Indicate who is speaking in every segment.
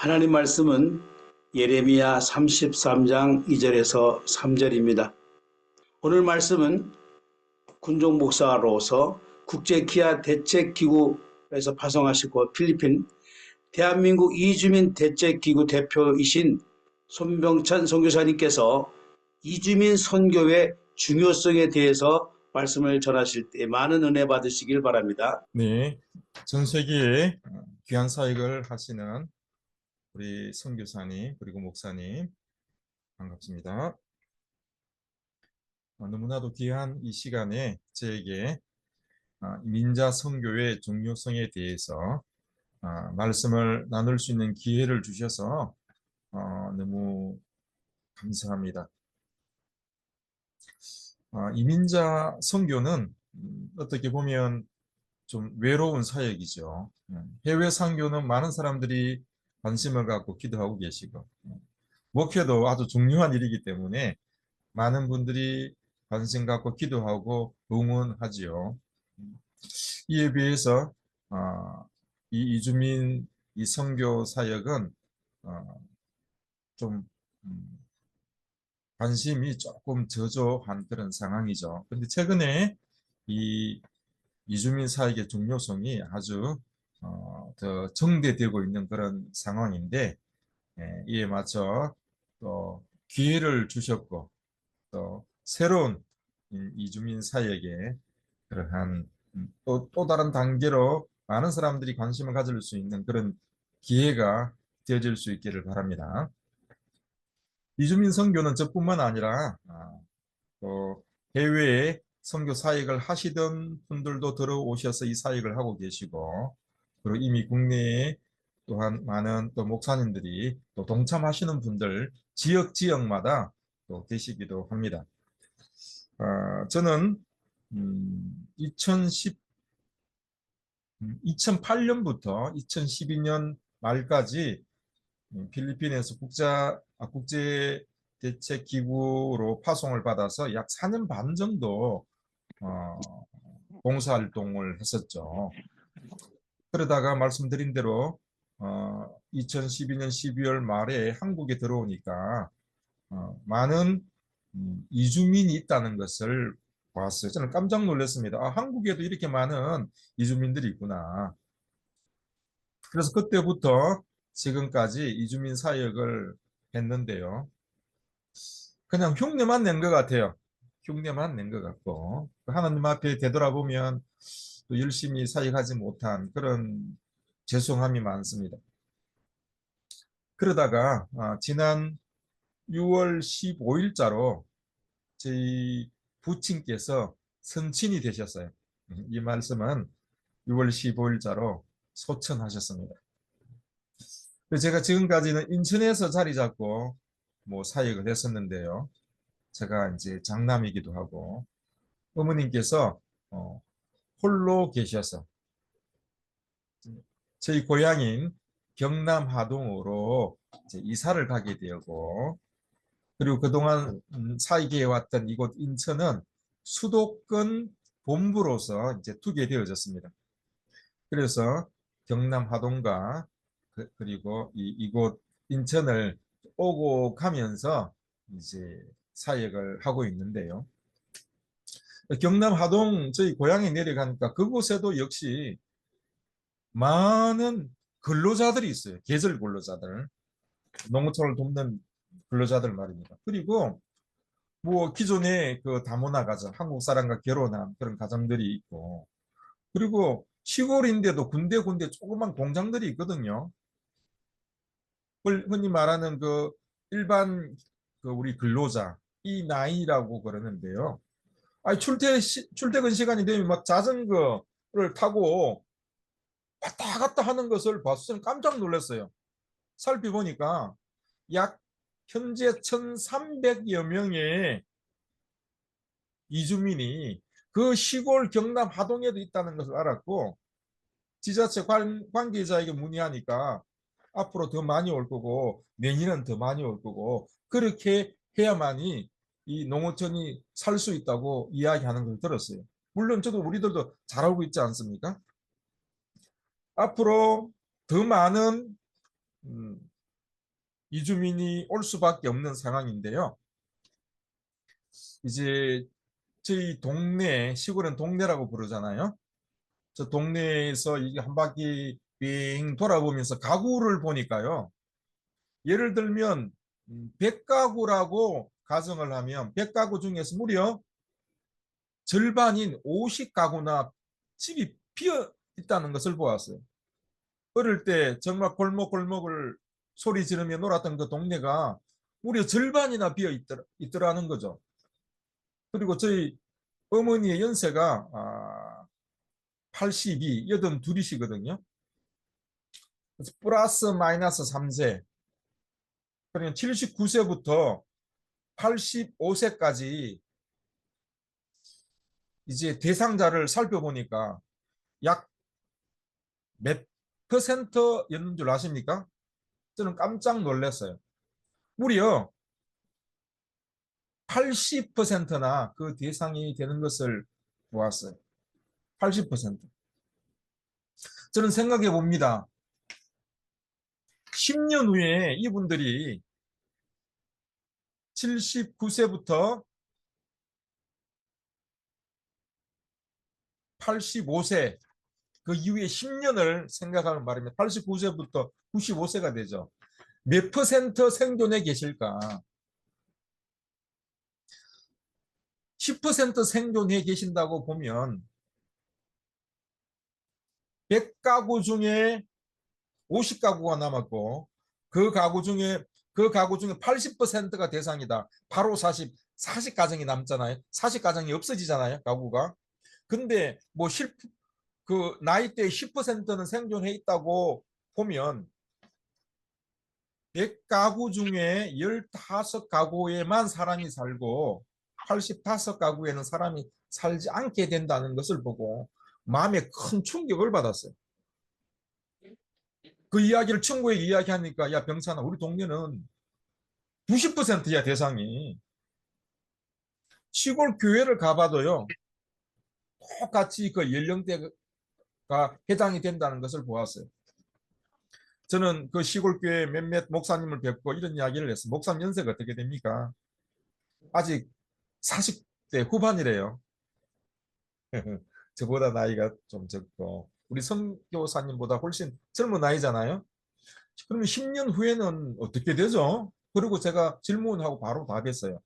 Speaker 1: 하나님 말씀은 예레미야 33장 2절에서 3절입니다. 오늘 말씀은 군종 목사로서 국제기아 대책기구에서 파송하시고 필리핀 대한민국 이주민 대책기구 대표이신 손병찬 선교사님께서 이주민 선교의 중요성에 대해서 말씀을 전하실 때 많은 은혜 받으시길 바랍니다.
Speaker 2: 네, 전 세계에 귀한 사역을 하시는 우리 선교사님 그리고 목사님 반갑습니다. 너무나도 귀한 이 시간에 저에게 민자 선교의 중요성에 대해서 말씀을 나눌 수 있는 기회를 주셔서 너무 감사합니다. 이민자 선교는 어떻게 보면 좀 외로운 사역이죠. 해외 선교는 많은 사람들이 관심을 갖고 기도하고 계시고 목회도 아주 중요한 일이기 때문에 많은 분들이 관심 갖고 기도하고 응원하지요. 이에 비해서 이 이주민 이 선교 사역은 좀 관심이 조금 저조한 그런 상황이죠. 근데 최근에 이 이주민 사역의 중요성이 아주 더 정대되고 있는 그런 상황인데 이에 맞춰 또 기회를 주셨고 또 새로운 이주민 사역의 그러한 또 다른 단계로 많은 사람들이 관심을 가질 수 있는 그런 기회가 되어질 수 있기를 바랍니다. 이주민 선교는 저뿐만 아니라 또 해외에 선교 사역을 하시던 분들도 들어오셔서 이 사역을 하고 계시고 그리고 이미 국내에 또한 많은 또 목사님들이 또 동참하시는 분들 지역마다 또 계시기도 합니다. 저는 2008년부터 2012년 말까지 필리핀에서 국제 대책기구로 파송을 받아서 약 4년 반 정도 봉사활동을 했었죠. 그러다가 말씀드린 대로 2012년 12월 말에 한국에 들어오니까 많은 이주민이 있다는 것을 봤어요. 저는 깜짝 놀랐습니다. 한국에도 이렇게 많은 이주민들이 있구나. 그래서 그때부터 지금까지 이주민 사역을 했는데요. 그냥 흉내만 낸 것 같아요. 흉내만 낸 것 같고 하나님 앞에 되돌아보면 또 열심히 사역하지 못한 그런 죄송함이 많습니다. 그러다가 지난 6월 15일자로 저희 부친께서 선친이 되셨어요. 이 말씀은 6월 15일자로 소천하셨습니다. 제가 지금까지는 인천에서 자리 잡고 뭐 사역을 했었는데요. 제가 이제 장남이기도 하고 어머님께서 홀로 계셔서 저희 고향인 경남 하동으로 이제 이사를 가게 되었고 그리고 그동안 사역해 왔던 이곳 인천은 수도권 본부로서 이제 두게 되어졌습니다. 그래서 경남 하동과 그리고 이곳 인천을 오고 가면서 이제 사역을 하고 있는데요. 경남 하동 저희 고향에 내려가니까 그곳에도 역시 많은 근로자들이 있어요. 계절 근로자들, 농어촌을 돕는 근로자들 말입니다. 그리고 뭐 기존에 그 다문화 가정, 한국 사람과 결혼한 그런 가정들이 있고, 그리고 시골인데도 군데 조그만 공장들이 있거든요. 흔히 말하는 그 일반 그 우리 근로자, 이 나이라고 그러는데요. 아니 출퇴근 시간이 되면 막 자전거를 타고 왔다 갔다 하는 것을 봐서 저는 깜짝 놀랐어요. 살펴보니까 약 현재 1,300여 명의 이주민이 그 시골 경남 하동에도 있다는 것을 알았고 지자체 관계자에게 문의하니까 앞으로 더 많이 올 거고 내년은 더 많이 올 거고 그렇게 해야만이 이 농어촌이 살 수 있다고 이야기하는 걸 들었어요. 물론 저도 우리들도 잘 알고 있지 않습니까? 앞으로 더 많은 이주민이 올 수밖에 없는 상황인데요. 이제 저희 동네, 시골은 동네라고 부르잖아요. 저 동네에서 이게 한 바퀴 빙 돌아보면서 가구를 보니까요. 예를 들면 100가구라고 가정을 하면 100가구 중에서 무려 절반인 50가구나 집이 비어 있다는 것을 보았어요. 어릴 때 정말 골목골목을 소리 지르며 놀았던 그 동네가 무려 절반이나 비어 있더라는 거죠. 그리고 저희 어머니의 연세가 82, 82이시거든요. 그래서 플러스 마이너스 3세. 그러면 79세부터 85세까지 이제 대상자를 살펴보니까 약 몇 퍼센트였는 줄 아십니까? 저는 깜짝 놀랐어요. 무려 80%나 그 대상이 되는 것을 보았어요. 80%. 저는 생각해 봅니다. 10년 후에 이분들이 79세부터 85세 그 이후에 10년을 생각하는 바람에 89세부터 95세가 되죠. 몇 퍼센트 생존해 계실까? 10% 생존해 계신다고 보면 100가구 중에 50가구가 남았고 그 가구 중에 80%가 대상이다. 바로 40가정이 남잖아요. 40가정이 없어지잖아요. 가구가. 근데 뭐 그 나이대 10%는 생존해 있다고 보면 100가구 중에 15가구에만 사람이 살고 85가구에는 사람이 살지 않게 된다는 것을 보고 마음에 큰 충격을 받았어요. 그 이야기를 친구에게 이야기하니까 야 병찬아 우리 동네는 90%야 대상이. 시골 교회를 가봐도요 똑같이 그 연령대가 해당이 된다는 것을 보았어요. 저는 그 시골 교회 몇몇 목사님을 뵙고 이런 이야기를 했어요. 목사님 연세가 어떻게 됩니까? 아직 40대 후반이래요. 저보다 나이가 좀 적고 우리 선교사님보다 훨씬 젊은 나이잖아요. 그러면 10년 후에는 어떻게 되죠? 그리고 제가 질문하고 바로 답했어요.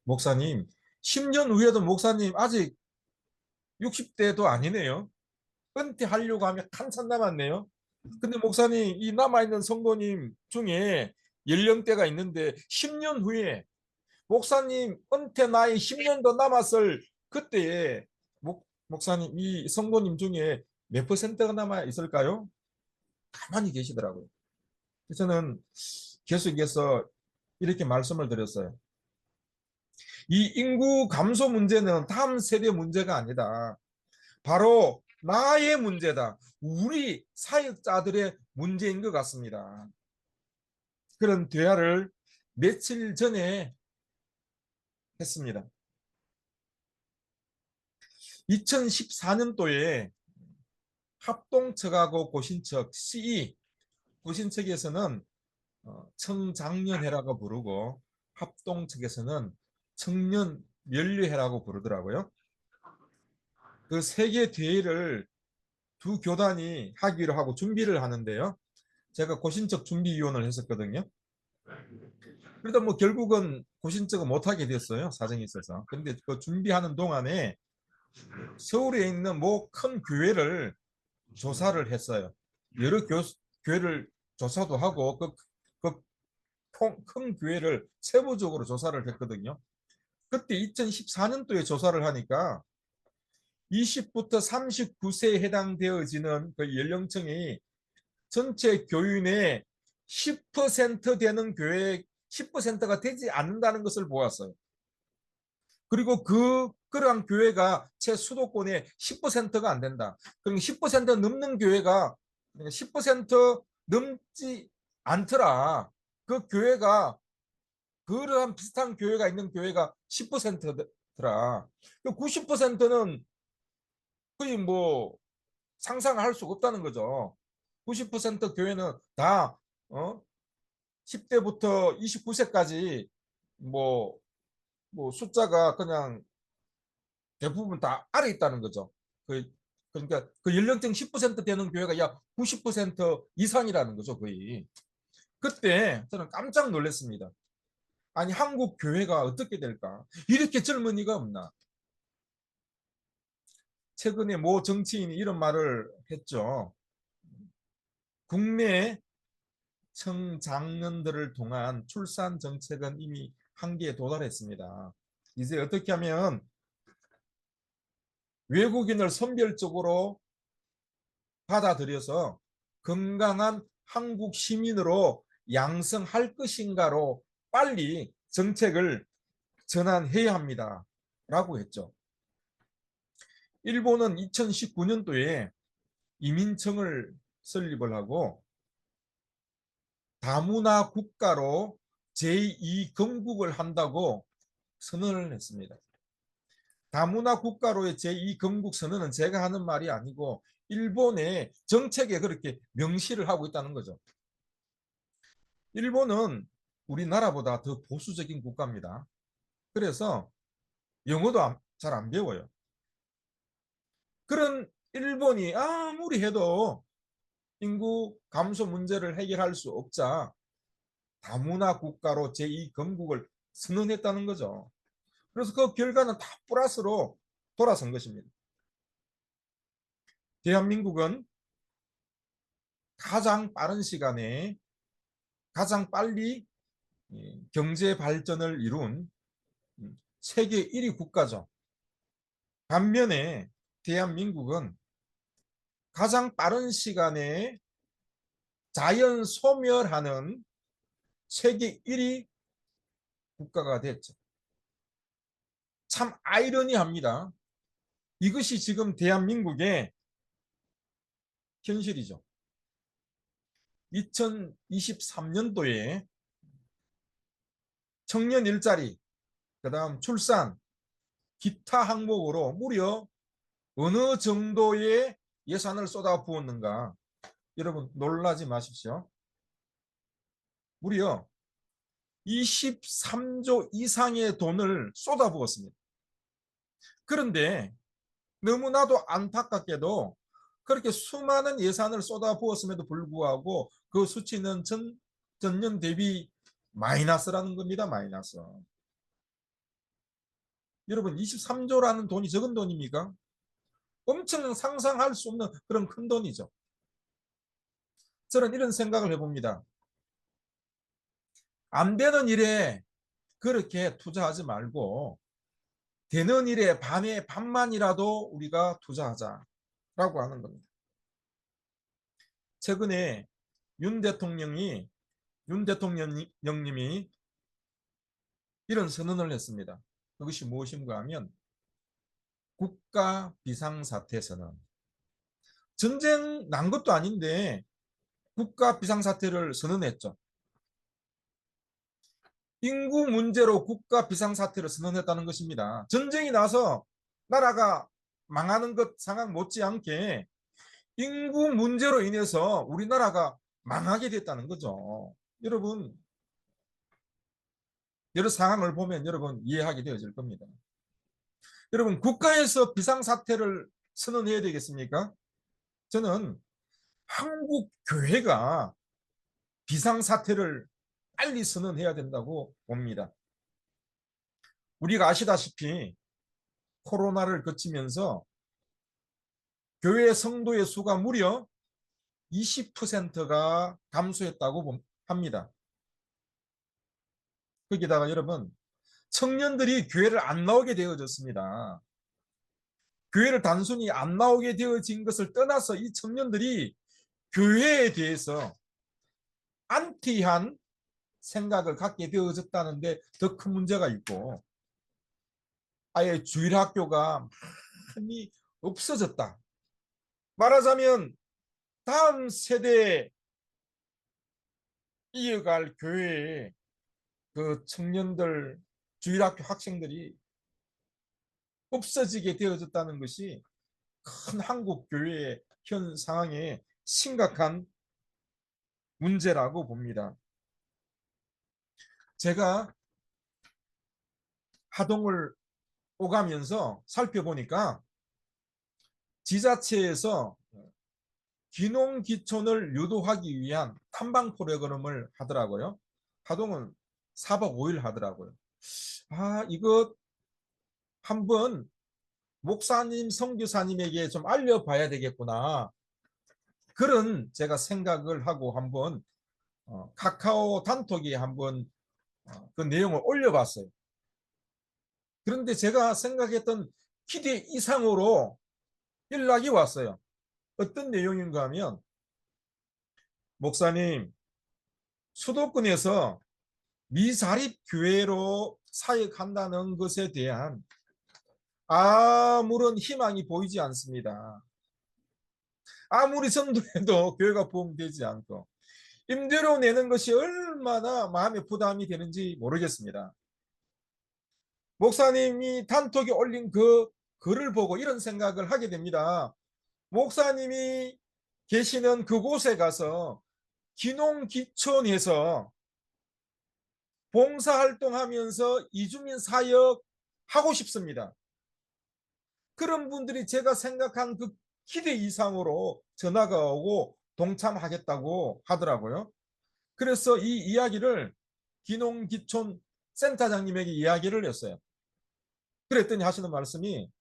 Speaker 2: 목사님, 10년 후에도 목사님 아직 60대도 아니네요. 은퇴하려고 하면 한참 남았네요. 근데 목사님, 이 남아있는 성도님 중에 연령대가 있는데 10년 후에 목사님 은퇴 나이 10년 더 남았을 그때에 목사님 이 성도님 중에 몇 퍼센트가 남아 있을까요? 가만히 계시더라고요. 저는 계속해서 이렇게 말씀을 드렸어요. 이 인구 감소 문제는 다음 세대 문제가 아니다. 바로 나의 문제다. 우리 사역자들의 문제인 것 같습니다. 그런 대화를 며칠 전에 했습니다. 2014년도에 합동측하고 고신측 CE, 고신측에서는 청장년회라고 부르고 합동측에서는 청년연례회라고 부르더라고요. 그 세 개 대회를 두 교단이 하기로 하고 준비를 하는데요. 제가 고신측 준비위원을 했었거든요. 그러다 뭐 결국은 고신측은 못하게 됐어요. 사정이 있어서. 그런데 그 준비하는 동안에 서울에 있는 뭐 큰 교회를 조사를 했어요. 여러 교회를 조사도 하고 큰 교회를 세부적으로 조사를 했거든요. 그때 2014년도에 조사를 하니까 20부터 39세에 해당되어지는 그 연령층이 전체 교인의 10% 되는 교회 10%가 되지 않는다는 것을 보았어요. 그리고 그러한 교회가 제 수도권의 10%가 안 된다. 그럼 10% 넘는 교회가 10% 넘지 않더라. 그 교회가 그러한 비슷한 교회가 있는 교회가 10%더라. 그 90%는 거의 뭐 상상할 수가 없다는 거죠. 90% 교회는 다 10대부터 29세까지 뭐, 뭐 숫자가 그냥 대부분 다 아래 있다는 거죠. 그러니까 그 연령층 10% 되는 교회가 약 90% 이상이라는 거죠, 거의. 그때 저는 깜짝 놀랐습니다. 아니, 한국 교회가 어떻게 될까? 이렇게 젊은이가 없나? 최근에 모 정치인이 이런 말을 했죠. 국내 청장년들을 통한 출산 정책은 이미 한계에 도달했습니다. 이제 어떻게 하면 외국인을 선별적으로 받아들여서 건강한 한국 시민으로 양성할 것인가로 빨리 정책을 전환해야 합니다. 라고 했죠. 일본은 2019년도에 이민청을 설립을 하고 다문화 국가로 제2건국을 한다고 선언을 했습니다. 다문화 국가로의 제2건국 선언은 제가 하는 말이 아니고 일본의 정책에 그렇게 명시를 하고 있다는 거죠. 일본은 우리나라보다 더 보수적인 국가입니다. 그래서 영어도 잘 안 배워요. 그런 일본이 아무리 해도 인구 감소 문제를 해결할 수 없자 다문화 국가로 제2건국을 선언했다는 거죠. 그래서 그 결과는 다 플러스로 돌아선 것입니다. 대한민국은 가장 빠른 시간에 가장 빨리 경제 발전을 이룬 세계 1위 국가죠. 반면에 대한민국은 가장 빠른 시간에 자연 소멸하는 세계 1위 국가가 됐죠. 참 아이러니합니다. 이것이 지금 대한민국의 현실이죠. 2023년도에 청년 일자리, 그다음 출산, 기타 항목으로 무려 어느 정도의 예산을 쏟아부었는가? 여러분 놀라지 마십시오. 무려 23조 이상의 돈을 쏟아부었습니다. 그런데 너무나도 안타깝게도 그렇게 수많은 예산을 쏟아부었음에도 불구하고 그 수치는 전년 대비 마이너스라는 겁니다. 마이너스. 여러분 23조라는 돈이 적은 돈입니까? 엄청 상상할 수 없는 그런 큰 돈이죠. 저는 이런 생각을 해봅니다. 안 되는 일에 그렇게 투자하지 말고 되는 일에 반의 반만이라도 우리가 투자하자라고 하는 겁니다. 최근에 윤 대통령님이 이런 선언을 했습니다. 그것이 무엇인가 하면 국가 비상사태 선언. 전쟁 난 것도 아닌데 국가 비상사태를 선언했죠. 인구 문제로 국가 비상사태를 선언했다는 것입니다. 전쟁이 나서 나라가 망하는 것 상황 못지않게 인구 문제로 인해서 우리나라가 망하게 됐다는 거죠. 여러분, 여러 상황을 보면 여러분 이해하게 되어질 겁니다. 여러분, 국가에서 비상사태를 선언해야 되겠습니까? 저는 한국 교회가 비상사태를 빨리 선언해야 된다고 봅니다. 우리가 아시다시피 코로나를 거치면서 교회 성도의 수가 무려 20%가 감소했다고 합니다. 거기다가 여러분, 청년들이 교회를 안 나오게 되어졌습니다. 교회를 단순히 안 나오게 되어진 것을 떠나서 이 청년들이 교회에 대해서 안티한 생각을 갖게 되어졌다는데 더 큰 문제가 있고, 아예 주일학교가 많이 없어졌다. 말하자면 다음 세대에 이어갈 교회에 그 청년들, 주일학교 학생들이 없어지게 되어졌다는 것이 큰 한국 교회의 현 상황에 심각한 문제라고 봅니다. 제가 하동을 오가면서 살펴보니까 지자체에서 귀농귀촌을 유도하기 위한 탐방 프로그램을 하더라고요. 하동은 4박 5일 하더라고요. 이거 한번 목사님, 선교사님에게 좀 알려봐야 되겠구나. 그런 제가 생각을 하고 한번 카카오 단톡에 한번 그 내용을 올려봤어요. 그런데 제가 생각했던 기대 이상으로 연락이 왔어요. 어떤 내용인가 하면, 목사님, 수도권에서 미자립 교회로 사역한다는 것에 대한 아무런 희망이 보이지 않습니다. 아무리 전도해도 교회가 부흥되지 않고 임대료 내는 것이 얼마나 마음에 부담이 되는지 모르겠습니다. 목사님이 단톡에 올린 그 글을 보고 이런 생각을 하게 됩니다. 목사님이 계시는 그곳에 가서 귀농귀촌해서 봉사활동하면서 이주민 사역 하고 싶습니다. 그런 분들이 제가 생각한 그 기대 이상으로 전화가 오고 동참하겠다고 하더라고요. 그래서 이 이야기를 귀농귀촌 센터장님에게 이야기를 했어요. 그랬더니 하시는 말씀이,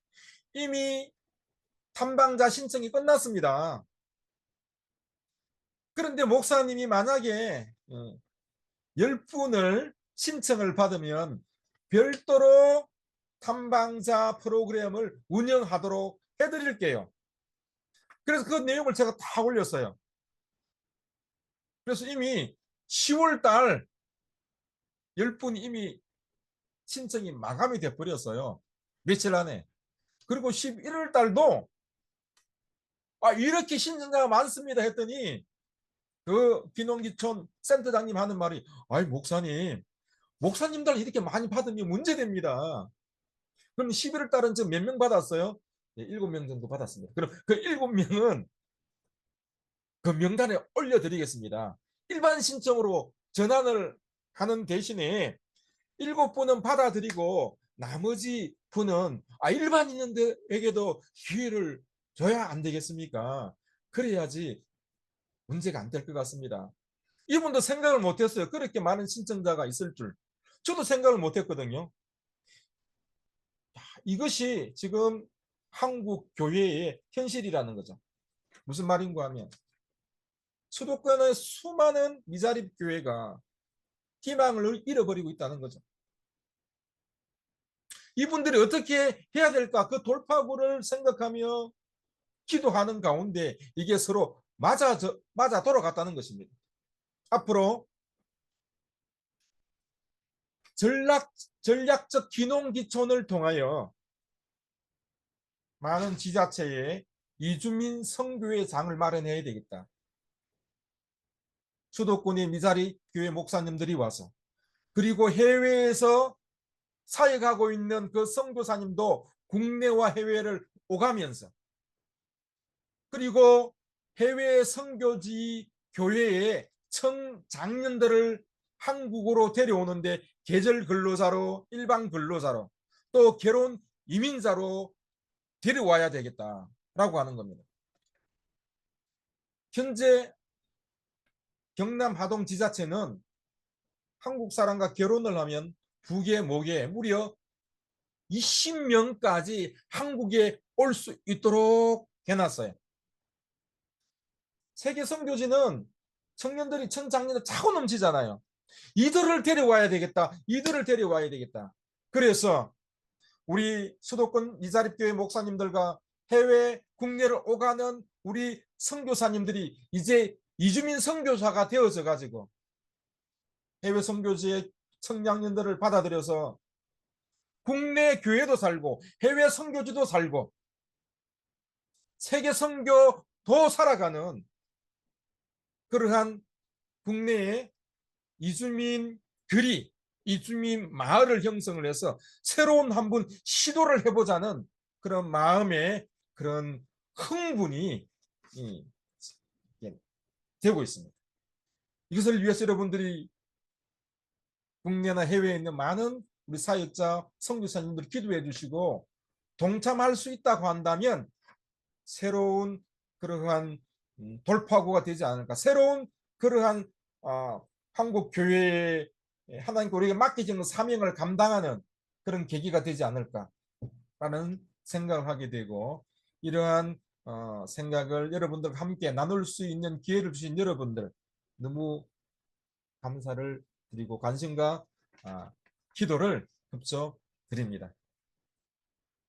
Speaker 2: 이미 탐방자 신청이 끝났습니다. 그런데 목사님이 만약에 10분을 신청을 받으면 별도로 탐방자 프로그램을 운영하도록 해드릴게요. 그래서 그 내용을 제가 다 올렸어요. 그래서 이미 10월 달 10분이 이미 신청이 마감이 돼버렸어요. 며칠 안에. 그리고 11월 달도 이렇게 신청자가 많습니다 했더니 그 귀농귀촌 센터장님 하는 말이, 목사님들 이렇게 많이 받으면 문제됩니다. 그럼 11월 달은 지금 몇 명 받았어요? 네, 7명 정도 받았습니다. 그럼 그 7명은 그 명단에 올려드리겠습니다. 일반 신청으로 전환을 하는 대신에 7분은 받아들이고 나머지 분은 일반인들에게도 기회를 줘야 안 되겠습니까? 그래야지 문제가 안 될 것 같습니다. 이분도 생각을 못했어요. 그렇게 많은 신청자가 있을 줄. 저도 생각을 못했거든요. 이것이 지금 한국 교회의 현실이라는 거죠. 무슨 말인가 하면, 수도권의 수많은 미자립 교회가 희망을 잃어버리고 있다는 거죠. 이분들이 어떻게 해야 될까? 그 돌파구를 생각하며 기도하는 가운데 이게 서로 맞아 돌아갔다는 것입니다. 앞으로 전략적 귀농귀촌을 통하여 많은 지자체에 이주민 선교회 장을 마련해야 되겠다. 수도권의 미자립 교회 목사님들이 와서, 그리고 해외에서 사역하고 있는 그 선교사님도 국내와 해외를 오가면서, 그리고 해외 선교지 교회의 청장년들을 한국으로 데려오는데 계절 근로자로, 일반 근로자로, 또 결혼 이민자로 데려와야 되겠다라고 하는 겁니다. 현재 경남 하동 지자체는 한국 사람과 결혼을 하면 북에 목에 무려 20명까지 한국에 올 수 있도록 해놨어요. 세계 선교지는 청년들이 청장년들 차고 넘치잖아요. 이들을 데려와야 되겠다. 이들을 데려와야 되겠다. 그래서 우리 수도권 미자립교회 목사님들과 해외 국내를 오가는 우리 선교사님들이 이제 이주민 선교사가 되어져 가지고 해외 선교지의 청장년들을 받아들여서 국내 교회도 살고 해외 선교지도 살고 세계 선교도 살아가는 그러한 국내의 이주민들이 이주민 마을을 형성을 해서 새로운 한번 시도를 해보자는 그런 마음의 그런 흥분이 되고 있습니다. 이것을 위해서 여러분들이 국내나 해외에 있는 많은 우리 사역자, 선교사님들 기도해 주시고 동참할 수 있다고 한다면 새로운 그러한 돌파구가 되지 않을까. 새로운 그러한 한국 교회에 하나님께 우리가 맡겨진 사명을 감당하는 그런 계기가 되지 않을까라는 생각을 하게 되고, 이러한 생각을 여러분들과 함께 나눌 수 있는 기회를 주신 여러분들 너무 감사를 드리고 관심과 기도를 흡수 드립니다.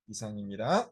Speaker 2: 이상입니다.